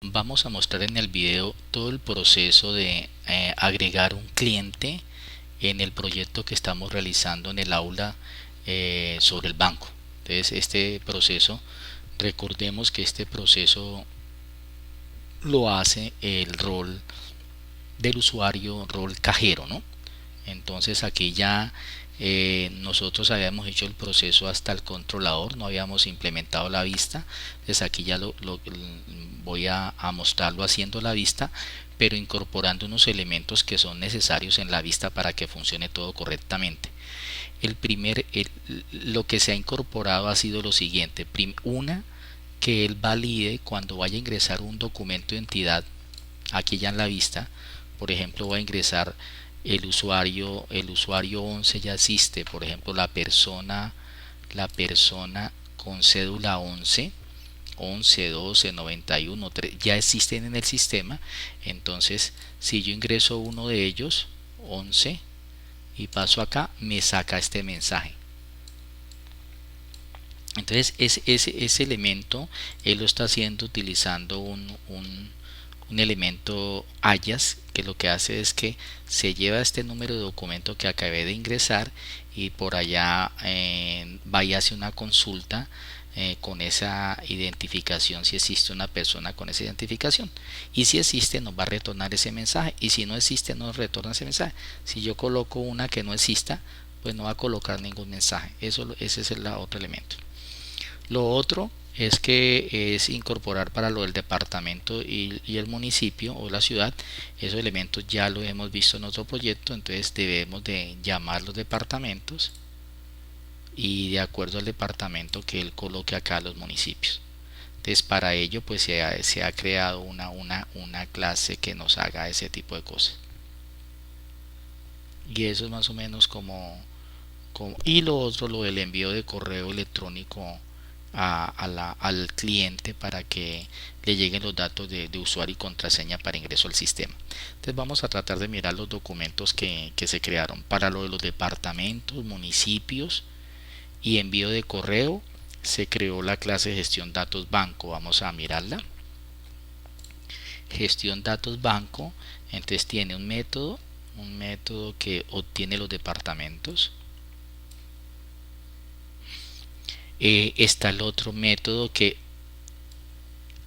Vamos a mostrar en el video todo el proceso de agregar un cliente en el proyecto que estamos realizando en el aula sobre el banco. Entonces este proceso, recordemos que este proceso lo hace el rol del usuario, rol cajero, ¿no? Entonces aquí ya nosotros habíamos hecho el proceso hasta el controlador, no habíamos implementado la vista. Entonces aquí ya voy a mostrarlo haciendo la vista, pero incorporando unos elementos que son necesarios en la vista para que funcione todo correctamente. Lo que se ha incorporado ha sido lo siguiente: una, que él valide cuando vaya a ingresar un documento de entidad. Aquí ya en la vista, por ejemplo, voy a ingresar el usuario 11 ya existe, por ejemplo, la persona con cédula 11 12 91 3 ya existen en el sistema. Entonces si yo ingreso uno de ellos, 11, y paso acá, me saca este mensaje. Entonces ese elemento él lo está haciendo utilizando un elemento alias, que lo que hace es que se lleva este número de documento que acabé de ingresar y por allá va y hace una consulta con esa identificación, si existe una persona con esa identificación, y si existe nos va a retornar ese mensaje, y si no existe nos retorna ese mensaje. Si yo coloco una que no exista, pues no va a colocar ningún mensaje. Ese es el otro elemento. Lo otro es que es incorporar para lo del departamento y el municipio o la ciudad. Esos elementos ya lo hemos visto en otro proyecto, entonces debemos de llamar los departamentos y de acuerdo al departamento que él coloque acá los municipios. Entonces para ello pues se ha creado una clase que nos haga ese tipo de cosas. Y eso es más o menos y lo otro, lo del envío de correo electrónico al cliente para que le lleguen los datos de usuario y contraseña para ingreso al sistema. Entonces vamos a tratar de mirar los documentos que se crearon para lo de los departamentos, municipios y envío de correo. Se creó la clase de gestión datos banco. Vamos a mirarla. Gestión datos banco. Entonces tiene un método que obtiene los departamentos. Está el otro método que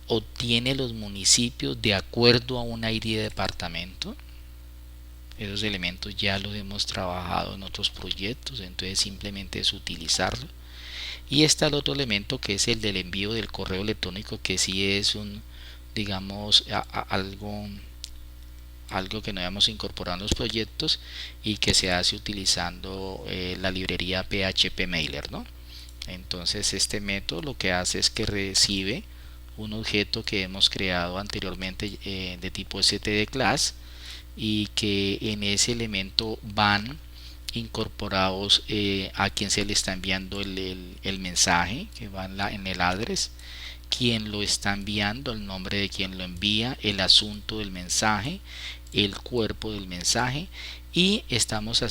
obtiene los municipios de acuerdo a una ID de departamento. Esos elementos ya los hemos trabajado en otros proyectos, entonces simplemente es utilizarlo. Y está el otro elemento que es el del envío del correo electrónico, que sí es digamos, algo que no habíamos incorporado en los proyectos y que se hace utilizando la librería PHP Mailer, ¿no? Entonces este método lo que hace es que recibe un objeto que hemos creado anteriormente de tipo std class, y que en ese elemento van incorporados a quien se le está enviando el mensaje, que va en el address, quien lo está enviando, el nombre de quien lo envía, el asunto del mensaje, el cuerpo del mensaje, y estamos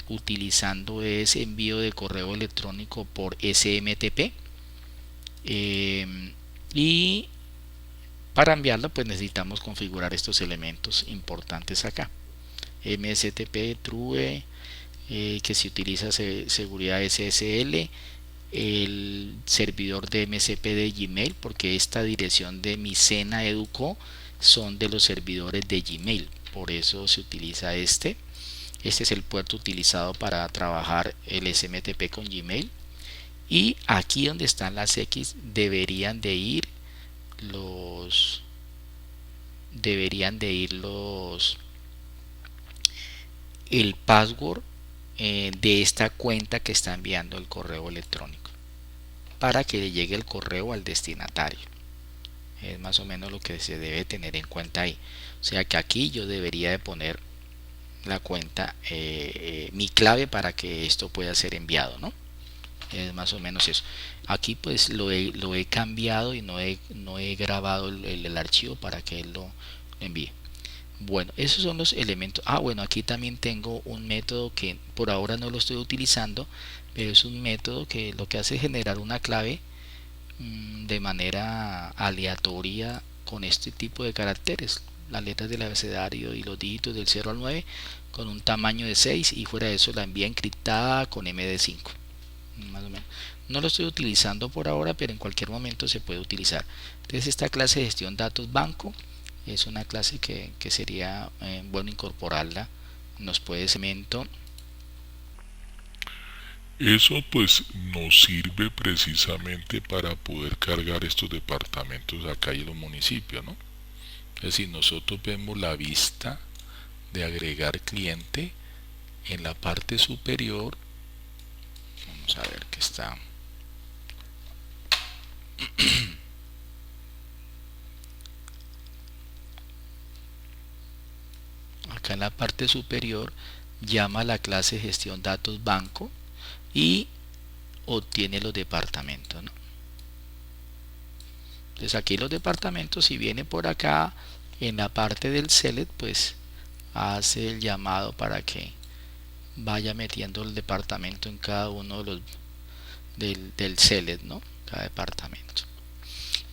utilizando ese envío de correo electrónico por SMTP. Y para enviarlo pues necesitamos configurar estos elementos importantes acá: mstp true, que se utiliza seguridad SSL, el servidor de MCP de Gmail, porque esta dirección de mi cena educo son de los servidores de Gmail, por eso se utiliza este es el puerto utilizado para trabajar el SMTP con Gmail. Y aquí donde están las X los deberían de ir el password de esta cuenta que está enviando el correo electrónico para que le llegue el correo al destinatario. Es más o menos lo que se debe tener en cuenta ahí. O sea que aquí yo debería de poner la cuenta, mi clave para que esto pueda ser enviado, ¿no? Es más o menos eso. Aquí pues lo he cambiado y no he grabado el archivo para que él lo envíe. Bueno, esos son los elementos. Bueno, aquí también tengo un método que por ahora no lo estoy utilizando, pero es un método que lo que hace es generar una clave de manera aleatoria con este tipo de caracteres, las letras del abecedario y los dígitos del 0 al 9 con un tamaño de 6, y fuera de eso la envía encriptada con MD5, más o menos. No lo estoy utilizando por ahora, pero en cualquier momento se puede utilizar. Entonces esta clase de gestión datos banco es una clase que sería bueno incorporarla. Nos puede segmento. Eso pues nos sirve precisamente para poder cargar estos departamentos acá y los municipios, ¿no? Es decir, nosotros vemos la vista de agregar cliente en la parte superior. Vamos a ver que está acá en la parte superior, llama a la clase gestión datos banco y obtiene los departamentos, ¿no? Entonces aquí los departamentos, si viene por acá en la parte del select, pues hace el llamado para que vaya metiendo el departamento en cada uno de los del select, ¿no? Cada departamento.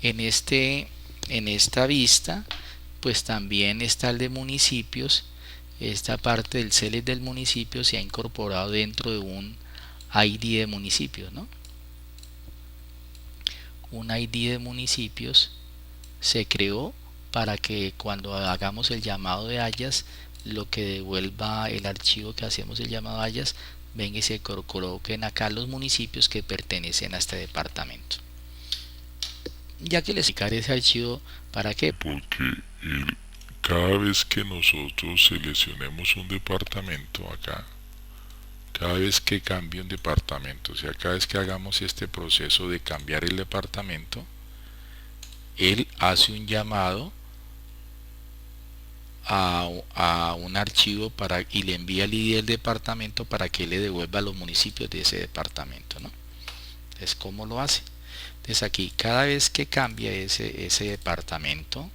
En esta vista pues también está el de municipios. Esta parte del select del municipio se ha incorporado dentro de un ID de municipios, ¿no? Un ID de municipios se creó para que cuando hagamos el llamado de hayas, lo que devuelva el archivo que hacemos el llamado de hayas, venga y se coloquen acá los municipios que pertenecen a este departamento. Ya que les explicaré ese archivo, ¿para qué? Porque cada vez que nosotros seleccionemos un departamento acá, cada vez que cambie un departamento, o sea, cada vez que hagamos este proceso de cambiar el departamento, él hace un llamado a un archivo y le envía el ID del departamento para que le devuelva a los municipios de ese departamento, ¿no? Entonces, ¿cómo lo hace? Entonces aquí, cada vez que cambia ese departamento,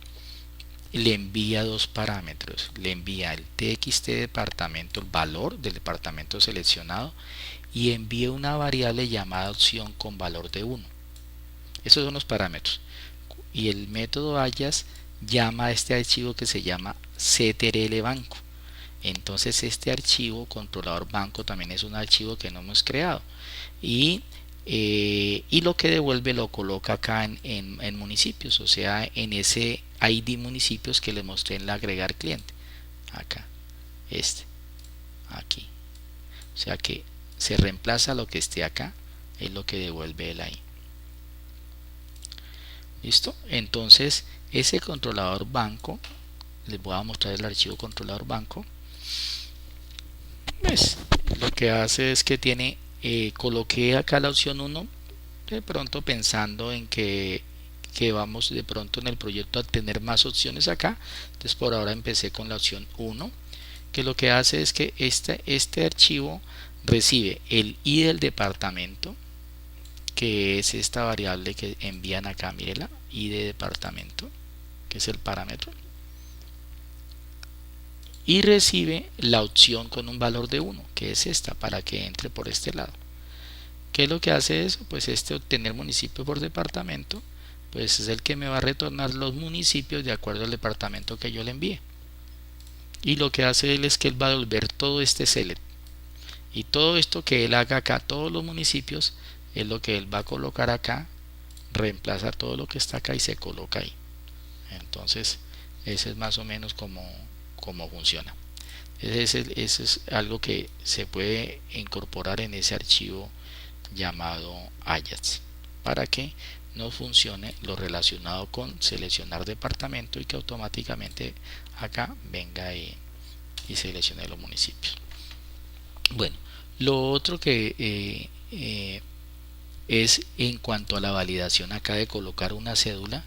le envía dos parámetros. Le envía el txt departamento, el valor del departamento seleccionado, y envía una variable llamada opción con valor de 1. Esos son los parámetros. Y el método hayas llama a este archivo que se llama ctrl banco. Entonces este archivo controlador banco también es un archivo que no hemos creado, y lo que devuelve lo coloca acá en municipios, o sea, en ese ID municipios que le mostré en la agregar cliente, acá, aquí, o sea que se reemplaza lo que esté acá, es lo que devuelve el ahí. ¿Listo? Entonces ese controlador banco, les voy a mostrar el archivo controlador banco. Pues lo que hace es que tiene, coloqué acá la opción 1, de pronto pensando en que vamos de pronto en el proyecto a tener más opciones acá. Entonces por ahora empecé con la opción 1, que lo que hace es que este archivo recibe el ID del departamento, que es esta variable que envían acá, mírela, ID de departamento, que es el parámetro, y recibe la opción con un valor de 1, que es esta, para que entre por este lado. ¿Qué es lo que hace eso? Pues obtener municipio por departamento, pues es el que me va a retornar los municipios de acuerdo al departamento que yo le envíe. Y lo que hace él es que él va a devolver todo este select, y todo esto que él haga acá, todos los municipios, es lo que él va a colocar acá, reemplaza todo lo que está acá y se coloca ahí. Entonces ese es más o menos como funciona. Eso es algo que se puede incorporar en ese archivo llamado Ajax, para que no funcione lo relacionado con seleccionar departamento y que automáticamente acá venga y seleccione los municipios. Bueno, lo otro que es en cuanto a la validación acá de colocar una cédula,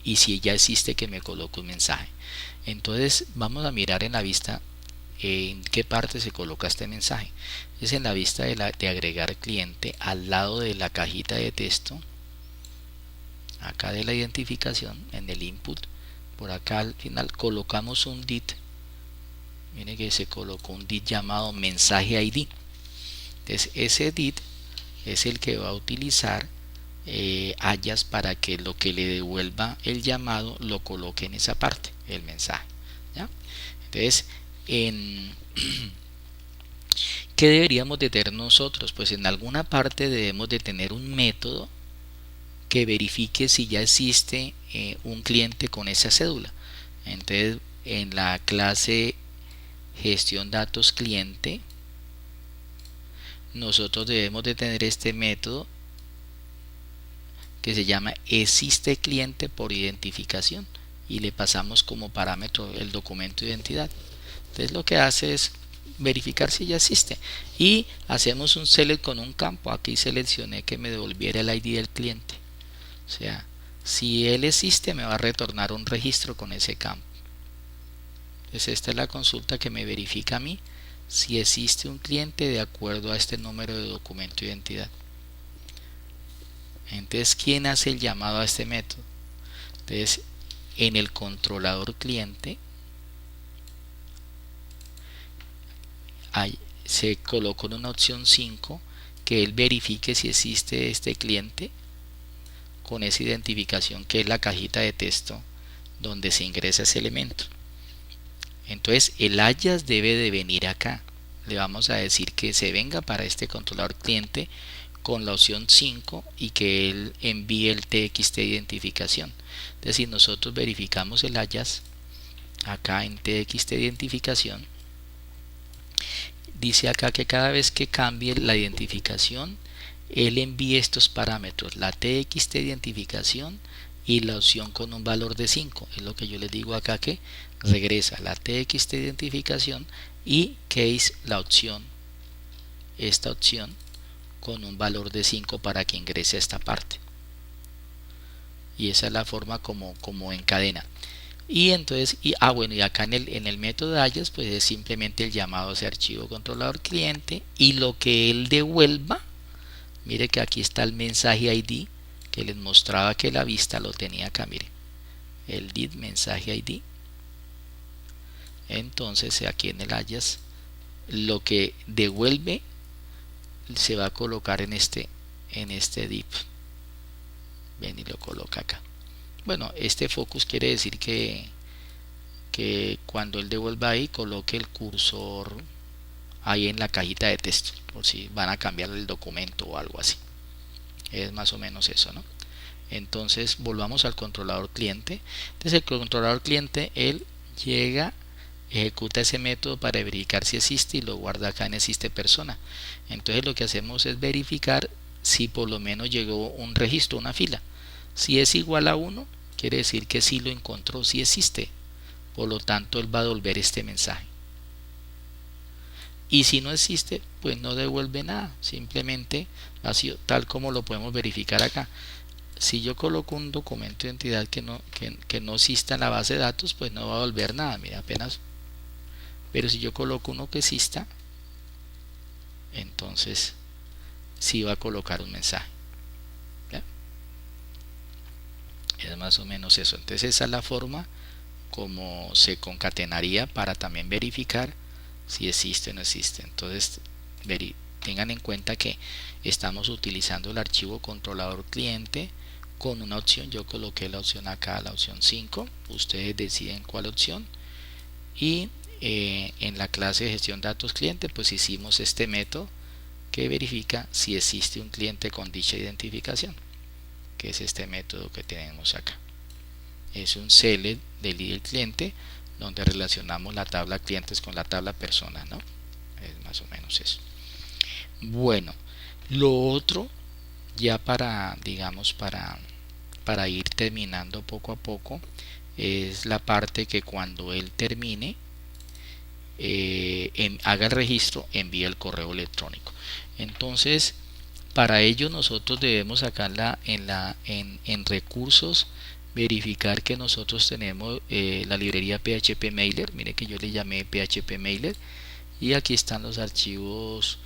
y si ya existe que me coloque un mensaje. Entonces vamos a mirar en la vista en qué parte se coloca este mensaje. Es en la vista de agregar cliente, al lado de la cajita de texto, acá de la identificación, en el input, por acá al final colocamos un DIT. Miren que se colocó un DIT llamado mensaje ID. Entonces ese DIT es el que va a utilizar alias para que lo que le devuelva el llamado lo coloque en esa parte, el mensaje, ¿ya? Entonces, ¿qué deberíamos de tener nosotros? Pues en alguna parte debemos de tener un método que verifique si ya existe un cliente con esa cédula. Entonces, en la clase gestión datos cliente, nosotros debemos de tener este método que se llama existe cliente por identificación, y le pasamos como parámetro el documento de identidad. Entonces lo que hace es verificar si ya existe, y hacemos un select con un campo. Aquí seleccioné que me devolviera el ID del cliente, o sea, si él existe me va a retornar un registro con ese campo. Entonces esta es la consulta que me verifica a mí si existe un cliente de acuerdo a este número de documento de identidad. Entonces, ¿quién hace el llamado a este método? Entonces, en el controlador cliente se colocó en una opción 5 que él verifique si existe este cliente con esa identificación, que es la cajita de texto donde se ingresa ese elemento. Entonces el alias debe de venir acá. Le vamos a decir que se venga para este controlador cliente con la opción 5 y que él envíe el TXT de identificación. Es decir, nosotros verificamos el alias acá en TXT de identificación. Dice acá que cada vez que cambie la identificación, él envíe estos parámetros, la TXT de identificación y la opción con un valor de 5. Es lo que yo les digo acá, que regresa la TXT de identificación y case la opción, esta opción con un valor de 5 para que ingrese a esta parte. Y esa es la forma como encadena. Y entonces, bueno, y acá en el método de alias, pues es simplemente el llamado a ese archivo controlador cliente, y lo que él devuelva, mire que aquí está el mensaje ID que les mostraba que la vista lo tenía acá, mire, el did mensaje ID. Entonces aquí en el alias lo que devuelve se va a colocar en este div. Ven y lo coloca acá. Bueno, este focus quiere decir que cuando él devuelva ahí, coloque el cursor ahí en la cajita de texto, por si van a cambiar el documento o algo así. Es más o menos eso, ¿no? Entonces volvamos al controlador cliente. Entonces el controlador cliente, él llega, ejecuta ese método para verificar si existe y lo guarda acá en existe persona. Entonces lo que hacemos es verificar si por lo menos llegó un registro, una fila. Si es igual a 1, quiere decir que sí lo encontró, sí existe. Por lo tanto, él va a devolver este mensaje. Y si no existe, pues no devuelve nada. Simplemente así, tal como lo podemos verificar acá. Si yo coloco un documento de identidad que no exista en la base de datos, pues no va a devolver nada. Mira, apenas. Pero si yo coloco uno que exista, entonces sí va a colocar un mensaje. ¿Ya? Es más o menos eso. Entonces esa es la forma como se concatenaría para también verificar si existe o no existe. Entonces tengan en cuenta que estamos utilizando el archivo controlador cliente con una opción. Yo coloqué la opción acá, la opción 5. Ustedes deciden cuál opción. Y en la clase de gestión datos cliente, pues hicimos este método que verifica si existe un cliente con dicha identificación, que es este método que tenemos acá. Es un select del ID del cliente donde relacionamos la tabla clientes con la tabla personas, ¿no? Es más o menos eso. Bueno, lo otro, ya para, digamos, para ir terminando poco a poco, es la parte que cuando él termine, haga el registro, envíe el correo electrónico. Entonces, para ello nosotros debemos acá en recursos verificar que nosotros tenemos la librería PHP Mailer. Mire que yo le llamé PHP Mailer, y aquí están los archivos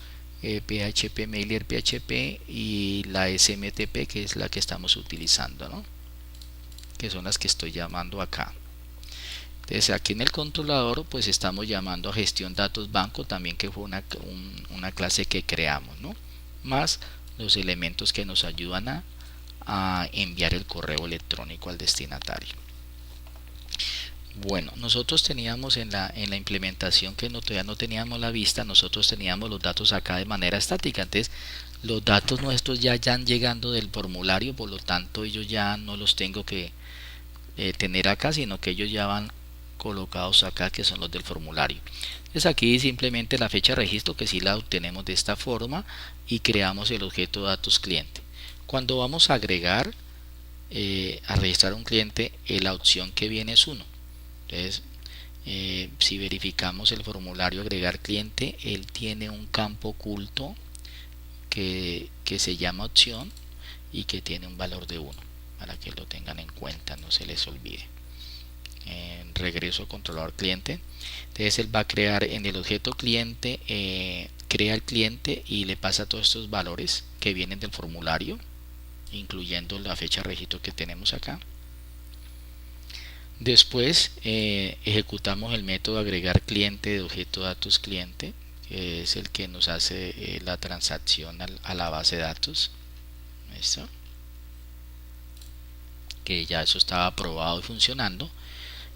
PHP Mailer PHP y la SMTP, que es la que estamos utilizando, ¿no? Que son las que estoy llamando acá. Entonces aquí en el controlador pues estamos llamando a gestión datos banco también, que fue una clase que creamos, ¿no? Más los elementos que nos ayudan a a enviar el correo electrónico al destinatario. Bueno, nosotros teníamos en la implementación que todavía no teníamos la vista, nosotros teníamos los datos acá de manera estática. Entonces los datos nuestros ya van llegando del formulario, por lo tanto ellos ya no los tengo que tener acá, sino que ellos ya van colocados acá, que son los del formulario. Entonces aquí simplemente la fecha de registro, que sí la obtenemos de esta forma, y creamos el objeto datos cliente. Cuando vamos a agregar a registrar un cliente, la opción que viene es 1. Entonces si verificamos el formulario agregar cliente, él tiene un campo oculto que se llama opción y que tiene un valor de 1, para que lo tengan en cuenta, no se les olvide. Regreso a controlador cliente. Entonces él va a crear en el objeto cliente, crea el cliente y le pasa todos estos valores que vienen del formulario, incluyendo la fecha de registro que tenemos acá. Después ejecutamos el método agregar cliente de objeto datos cliente, que es el que nos hace la transacción a la base de datos. ¿Listo? Que ya eso estaba aprobado y funcionando.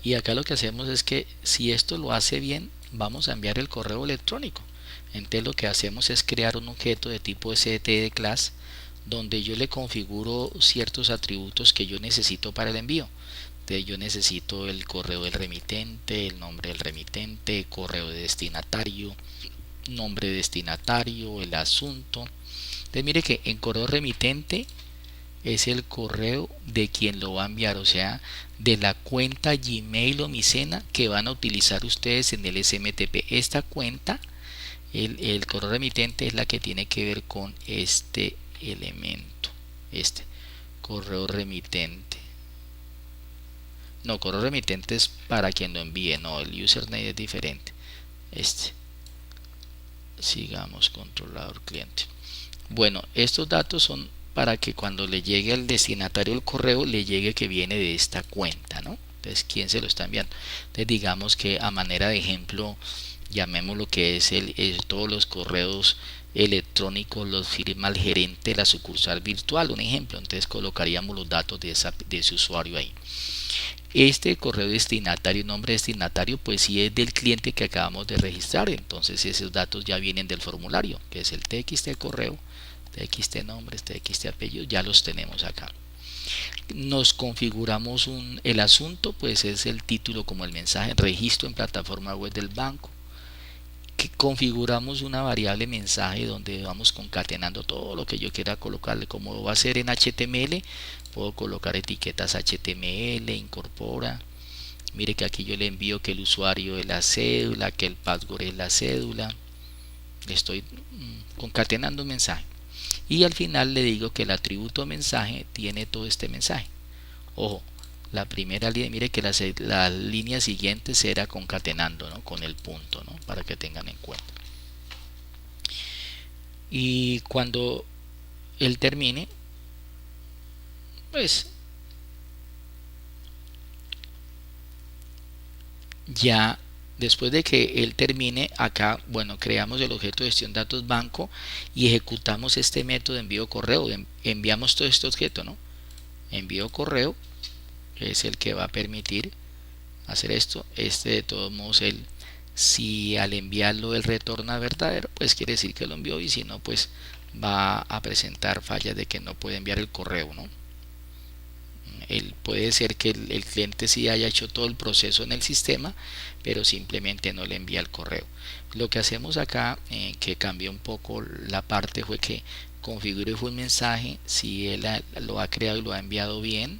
Y acá lo que hacemos es que si esto lo hace bien, vamos a enviar el correo electrónico. Entonces lo que hacemos es crear un objeto de tipo std class, donde yo le configuro ciertos atributos que yo necesito para el envío. Entonces yo necesito el correo del remitente, el nombre del remitente, correo de destinatario, nombre de destinatario, el asunto. Entonces mire que en correo remitente es el correo de quien lo va a enviar, o sea, de la cuenta Gmail o Micena que van a utilizar ustedes en el SMTP. Esta cuenta, el correo remitente, es la que tiene que ver con este elemento, este correo remitente. No, correo remitente es para quien lo envíe, no, el username es diferente. Sigamos controlador cliente. Bueno, estos datos son para que cuando le llegue al destinatario el correo, le llegue que viene de esta cuenta, ¿no? Entonces, ¿quién se lo está enviando? Entonces, digamos que a manera de ejemplo, llamemos lo que es todos los correos electrónicos los firma el gerente de la sucursal virtual, un ejemplo. Entonces colocaríamos los datos de ese usuario ahí. Este correo destinatario, nombre destinatario, pues sí es del cliente que acabamos de registrar. Entonces esos datos ya vienen del formulario, que es el txt correo, txt nombre, txt apellido, ya los tenemos acá. Nos configuramos el asunto, pues es el título como el mensaje, registro en plataforma web del banco. Que configuramos una variable mensaje donde vamos concatenando todo lo que yo quiera colocarle. Como va a ser en HTML, puedo colocar etiquetas HTML, incorpora. Mire que aquí yo le envío que el usuario es la cédula, que el password es la cédula. Le estoy concatenando un mensaje. Y al final le digo que el atributo mensaje tiene todo este mensaje. Ojo, la primera línea, mire que la línea siguiente será concatenando, ¿no? Con el punto, ¿no? Para que tengan en cuenta. Y cuando él termine, pues ya después de que él termine acá, bueno, creamos el objeto de gestión datos banco y ejecutamos este método de envío correo. Enviamos todo este objeto, ¿no? Envío correo, que es el que va a permitir hacer esto. De todos modos, si al enviarlo él retorna verdadero, pues quiere decir que lo envió, y si no, pues va a presentar fallas de que no puede enviar el correo, ¿no? Puede ser que el cliente sí haya hecho todo el proceso en el sistema, pero simplemente no le envía el correo. Lo que hacemos acá, que cambió un poco la parte, fue que configure un mensaje si él lo ha creado y lo ha enviado bien,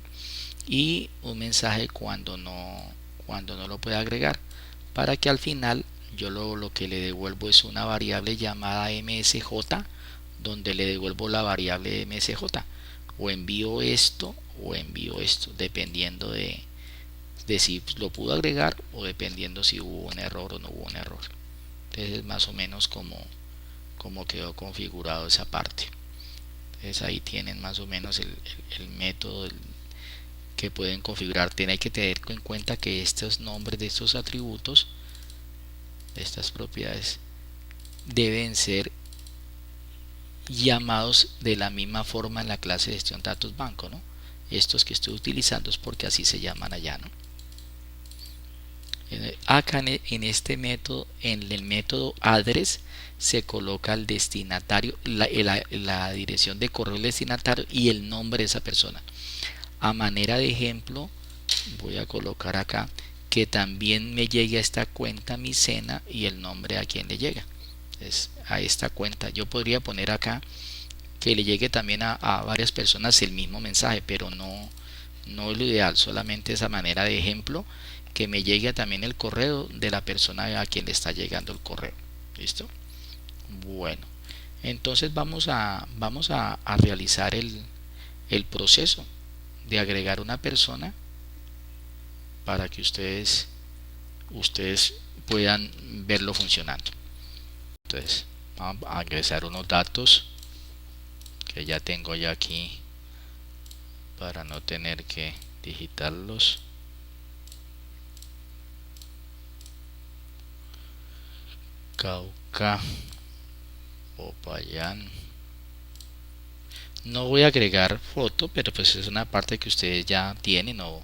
y un mensaje cuando no lo puede agregar, para que al final yo lo que le devuelvo es una variable llamada msj, donde le devuelvo la variable msj, o envío esto o envío esto, dependiendo de si lo pudo agregar, o dependiendo si hubo un error o no hubo un error. Entonces es más o menos como quedó configurado esa parte. Entonces ahí tienen más o menos el método que pueden configurar. Tienen que tener en cuenta que estos nombres de estos atributos, de estas propiedades, deben ser llamados de la misma forma en la clase de gestión de datos banco, ¿no? Estos que estoy utilizando es porque así se llaman allá, ¿no? Acá en este método, en el método address, se coloca el destinatario, la dirección de correo del destinatario y el nombre de esa persona. A manera de ejemplo, voy a colocar acá que también me llegue a esta cuenta mi cena y el nombre a quien le llega. Entonces, a esta cuenta yo podría poner acá que le llegue también a varias personas el mismo mensaje, pero no es lo ideal, solamente esa manera de ejemplo, que me llegue también el correo de la persona a quien le está llegando el correo. ¿Listo? Bueno, entonces vamos a realizar el proceso de agregar una persona para que ustedes puedan verlo funcionando. Entonces vamos a ingresar unos datos que ya tengo ya aquí para no tener que digitarlos. Cauca, Popayán. No voy a agregar foto, pero pues es una parte que ustedes ya tienen o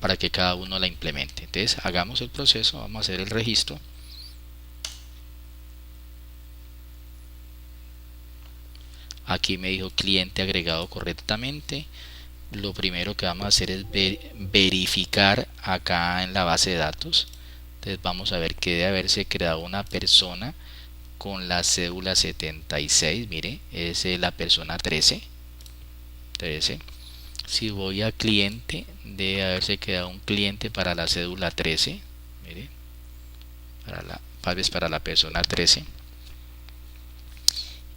para que cada uno la implemente. Entonces hagamos el proceso, vamos a hacer el registro. Aquí me dijo cliente agregado correctamente. Lo primero que vamos a hacer es verificar acá en la base de datos. Entonces vamos a ver que debe haberse creado una persona con la cédula 76. Mire, es la persona 13. Si voy a cliente, debe haberse creado un cliente para la cédula 13. Mire, para la persona 13.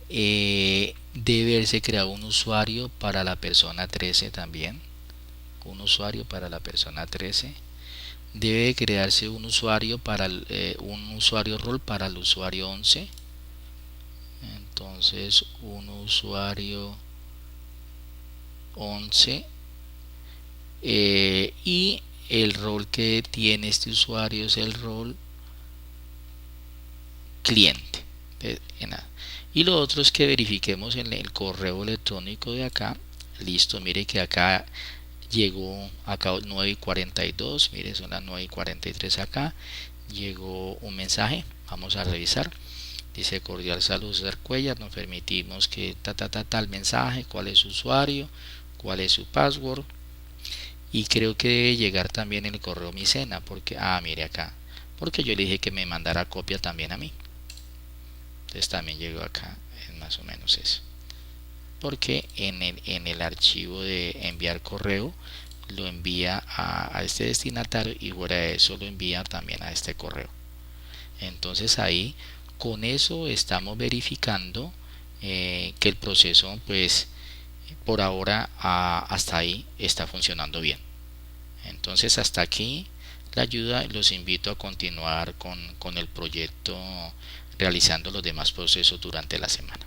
Debe haberse creado un usuario para la persona 13 también. Un usuario para la persona 13. Debe crearse un usuario para un usuario rol para el usuario 11. Entonces un usuario 11 y el rol que tiene este usuario es el rol cliente. Y lo otro es que verifiquemos en el correo electrónico de acá. Listo, mire que acá llegó acá 9:42, mire, son las 9:43 acá. Llegó un mensaje, vamos a revisar. Dice cordial saludos César Cuellar, nos permitimos que tal mensaje, cuál es su usuario, cuál es su password. Y creo que debe llegar también en el correo mi cena, porque, mire acá, porque yo le dije que me mandara copia también a mí. Entonces también llegó acá, es más o menos eso. Porque en el archivo de enviar correo lo envía a este destinatario y fuera de eso lo envía también a este correo. Entonces ahí con eso estamos verificando que el proceso pues por ahora hasta ahí está funcionando bien. Entonces hasta aquí la ayuda. Los invito a continuar con el proyecto realizando los demás procesos durante la semana.